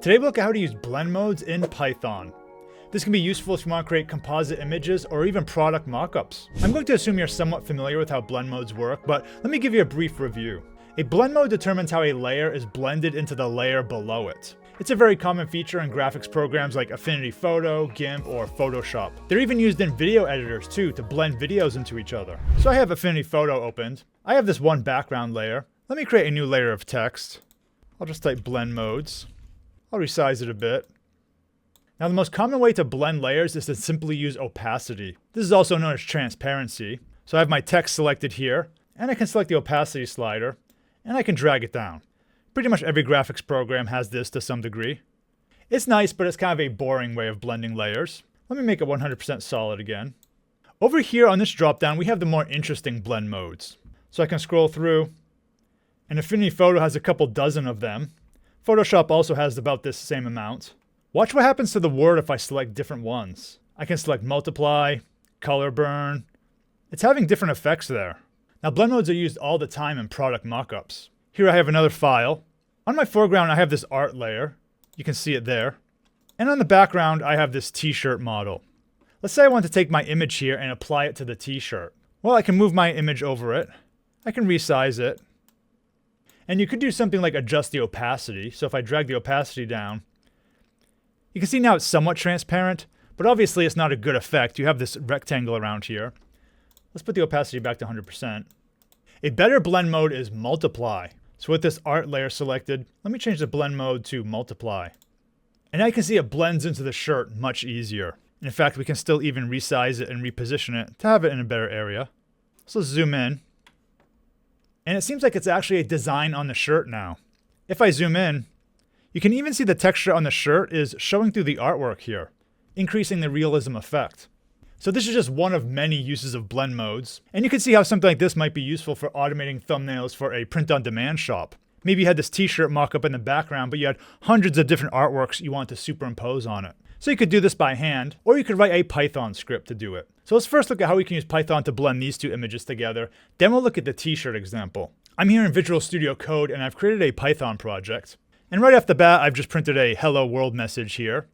Today we'll look at how to use blend modes in Python. This can be useful if you want to create composite images or even product mockups. I'm going to assume you're somewhat familiar with how blend modes work, but let me give you a brief review. A blend mode determines how a layer is blended into the layer below it. It's a very common feature in graphics programs like Affinity Photo, GIMP, or Photoshop. They're even used in video editors too to blend videos into each other. So I have Affinity Photo opened. I have this one background layer. Let me create a new layer of text. I'll just type blend modes. I'll resize it a bit. Now the most common way to blend layers is to simply use opacity. This is also known as transparency. So I have my text selected here, and I can select the opacity slider, and I can drag it down. Pretty much every graphics program has this to some degree. It's nice, but it's kind of a boring way of blending layers. Let me make it 100% solid again. Over here on this dropdown, we have the more interesting blend modes. So I can scroll through, and Affinity Photo has a couple dozen of them. Photoshop also has about this same amount. Watch what happens to the word if I select different ones. I can select multiply, color burn. It's having different effects there. Now blend modes are used all the time in product mockups. Here I have another file. On my foreground I have this art layer. You can see it there. And on the background I have this t-shirt model. Let's say I want to take my image here and apply it to the t-shirt. Well, I can move my image over it. I can resize it. And you could do something like adjust the opacity. So if I drag the opacity down, you can see now it's somewhat transparent, but obviously it's not a good effect. You have this rectangle around here. Let's put the opacity back to 100%. A better blend mode is multiply. So with this art layer selected, let me change the blend mode to multiply. And now you can see it blends into the shirt much easier. And in fact, we can still even resize it and reposition it to have it in a better area. So let's zoom in. And it seems like it's actually a design on the shirt now. If I zoom in, you can even see the texture on the shirt is showing through the artwork here, increasing the realism effect. So this is just one of many uses of blend modes. And you can see how something like this might be useful for automating thumbnails for a print-on-demand shop. Maybe you had this t-shirt mock-up in the background, but you had hundreds of different artworks you want to superimpose on it. So you could do this by hand, or you could write a Python script to do it. So let's first look at how we can use Python to blend these two images together. Then we'll look at the t-shirt example. I'm here in Visual Studio Code, and I've created a Python project. And right off the bat, I've just printed a hello world message here.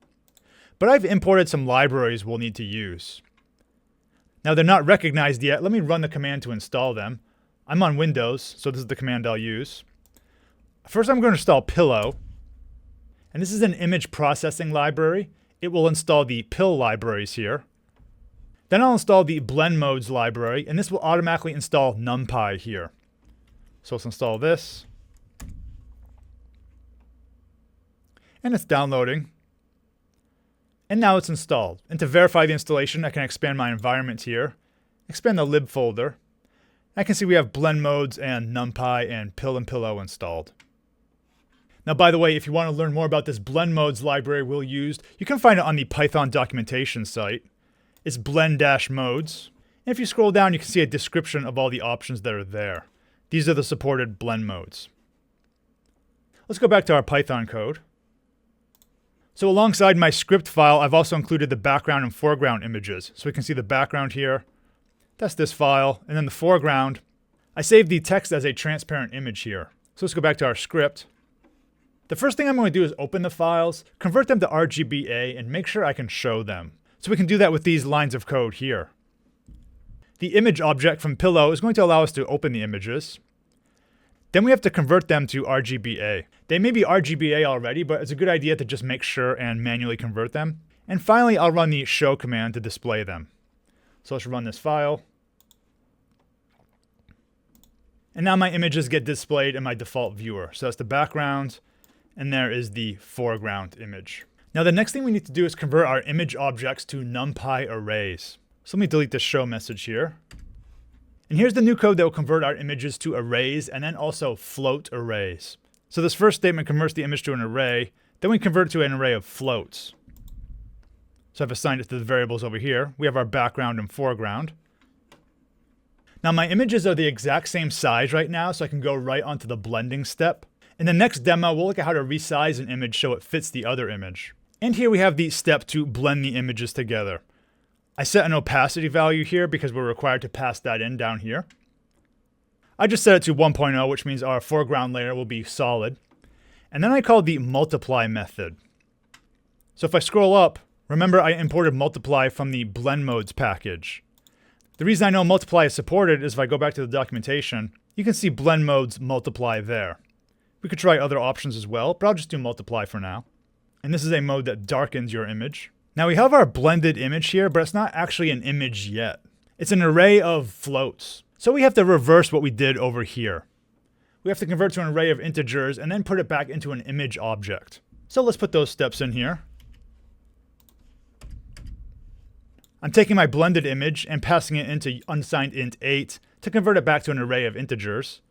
But I've imported some libraries we'll need to use. Now they're not recognized yet. Let me run the command to install them. I'm on Windows, so this is the command I'll use. First I'm going to install Pillow. And this is an image processing library. It will install the pill libraries here. Then I'll install the blend modes library, and this will automatically install NumPy here. So let's install this. And it's downloading. And now it's installed. And to verify the installation, I can expand my environment here, expand the lib folder. I can see we have blend modes and NumPy and pill and pillow installed. Now, by the way, if you want to learn more about this blend modes library we'll use, you can find it on the Python documentation site. It's blend-modes. And if you scroll down, you can see a description of all the options that are there. These are the supported blend modes. Let's go back to our Python code. So alongside my script file, I've also included the background and foreground images. So we can see the background here. That's this file. And then the foreground, I saved the text as a transparent image here. So let's go back to our script. The first thing I'm going to do is open the files, convert them to RGBA, and make sure I can show them. So we can do that with these lines of code here. The image object from Pillow is going to allow us to open the images. Then we have to convert them to RGBA. They may be RGBA already, but it's a good idea to just make sure and manually convert them. And finally, I'll run the show command to display them. So let's run this file. And now my images get displayed in my default viewer. So that's the background. And there is the foreground image. Now the next thing we need to do is convert our image objects to NumPy arrays. So let me delete this show message here. And here's the new code that will convert our images to arrays and then also float arrays. So this first statement converts the image to an array. Then we convert it to an array of floats. So I've assigned it to the variables over here. We have our background and foreground. Now my images are the exact same size right now, so I can go right onto the blending step. In the next demo, we'll look at how to resize an image so it fits the other image. And here we have the step to blend the images together. I set an opacity value here because we're required to pass that in down here. I just set it to 1.0, which means our foreground layer will be solid. And then I called the multiply method. So if I scroll up, remember I imported multiply from the blend modes package. The reason I know multiply is supported is if I go back to the documentation, you can see blend modes multiply there. We could try other options as well, but I'll just do multiply for now. And this is a mode that darkens your image. Now we have our blended image here, but it's not actually an image yet. It's an array of floats. So we have to reverse what we did over here. We have to convert to an array of integers and then put it back into an image object. So let's put those steps in here. I'm taking my blended image and passing it into unsigned int 8 to convert it back to an array of integers.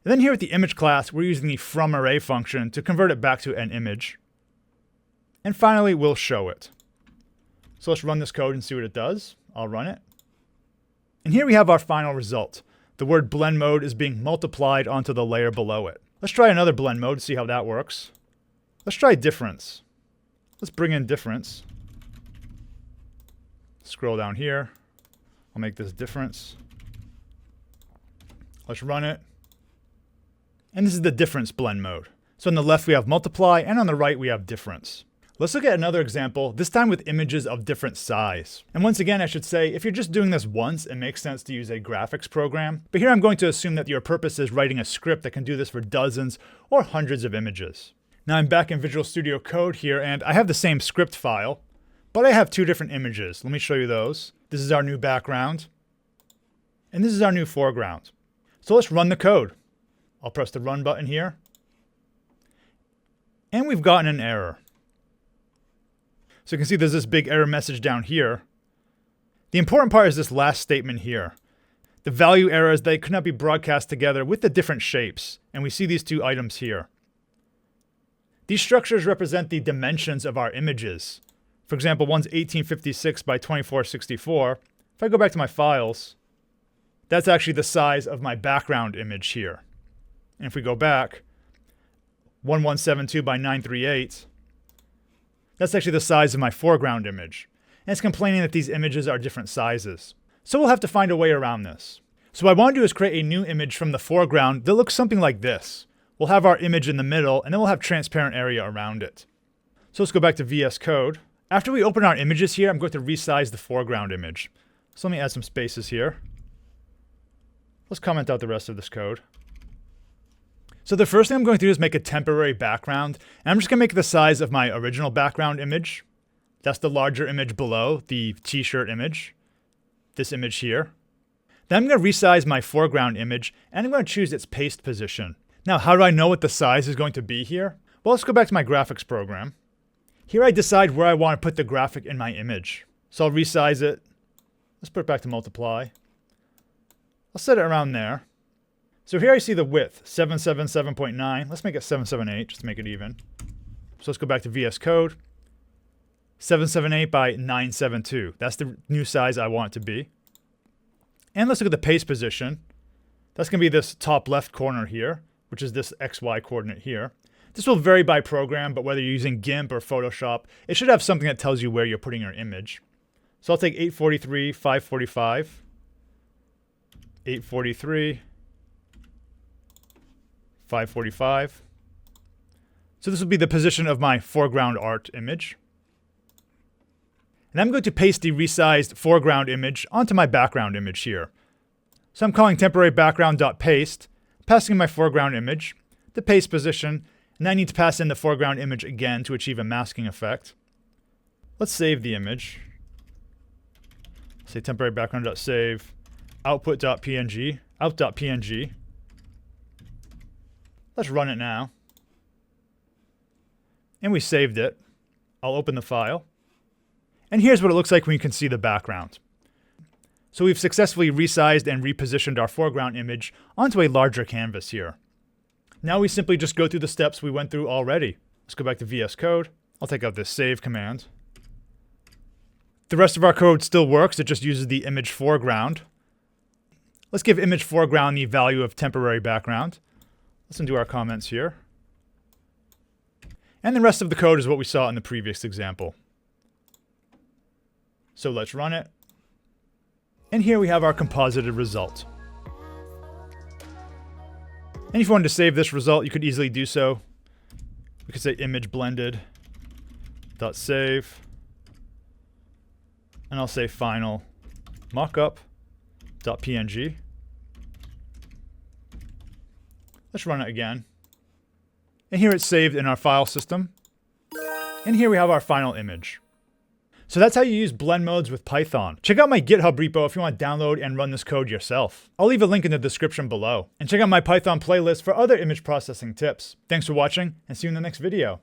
And then here with the image class, we're using the fromArray function to convert it back to an image. And finally, we'll show it. So let's run this code and see what it does. I'll run it. And here we have our final result. The word blend mode is being multiplied onto the layer below it. Let's try another blend mode to see how that works. Let's try difference. Let's bring in difference. Scroll down here. I'll make this difference. Let's run it. And this is the difference blend mode. So on the left we have multiply, and on the right we have difference. Let's look at another example, this time with images of different size. And once again, I should say, if you're just doing this once, it makes sense to use a graphics program. But here I'm going to assume that your purpose is writing a script that can do this for dozens or hundreds of images. Now I'm back in Visual Studio Code here, and I have the same script file, but I have two different images. Let me show you those. This is our new background, and this is our new foreground. So let's run the code. I'll press the run button here. And we've gotten an error. So you can see there's this big error message down here. The important part is this last statement here. The value error is they could not be broadcast together with the different shapes. And we see these two items here. These structures represent the dimensions of our images. For example, one's 1856 by 2464. If I go back to my files, that's actually the size of my background image here. And if we go back, 1172 by 938, that's actually the size of my foreground image. And it's complaining that these images are different sizes. So we'll have to find a way around this. So what I want to do is create a new image from the foreground that looks something like this. We'll have our image in the middle, and then we'll have transparent area around it. So let's go back to VS Code. After we open our images here, I'm going to resize the foreground image. So let me add some spaces here. Let's comment out the rest of this code. So the first thing I'm going to do is make a temporary background, and I'm just going to make it the size of my original background image. That's the larger image below, the t-shirt image. This image here. Then I'm going to resize my foreground image, and I'm going to choose its paste position. Now, how do I know what the size is going to be here? Well, let's go back to my graphics program. Here I decide where I want to put the graphic in my image. So I'll resize it. Let's put it back to multiply. I'll set it around there. So here I see the width, 777.9. Let's make it 778 just to make it even. So let's go back to VS Code. 778 by 972. That's the new size I want it to be. And let's look at the paste position. That's going to be this top left corner here, which is this XY coordinate here. This will vary by program, but whether you're using GIMP or Photoshop, it should have something that tells you where you're putting your image. So I'll take 843, 545, 843, 545. So this will be the position of my foreground art image. And I'm going to paste the resized foreground image onto my background image here. So I'm calling temporary background.paste, passing in my foreground image, the paste position, and I need to pass in the foreground image again to achieve a masking effect. Let's save the image. Say temporary background.save, output.png, out.png. Let's run it now. And we saved it. I'll open the file. And here's what it looks like when you can see the background. So we've successfully resized and repositioned our foreground image onto a larger canvas here. Now we simply just go through the steps we went through already. Let's go back to VS Code. I'll take out this save command. The rest of our code still works. It just uses the image foreground. Let's give image foreground the value of temporary background. Let's undo our comments here. And the rest of the code is what we saw in the previous example. So let's run it. And here we have our composited result. And if you wanted to save this result, you could easily do so. We could say image blended dot save, and I'll say final mockup dot png. Let's run it again. And here it's saved in our file system. And here we have our final image. So that's how you use blend modes with Python. Check out my GitHub repo if you want to download and run this code yourself. I'll leave a link in the description below. And check out my Python playlist for other image processing tips. Thanks for watching, and see you in the next video.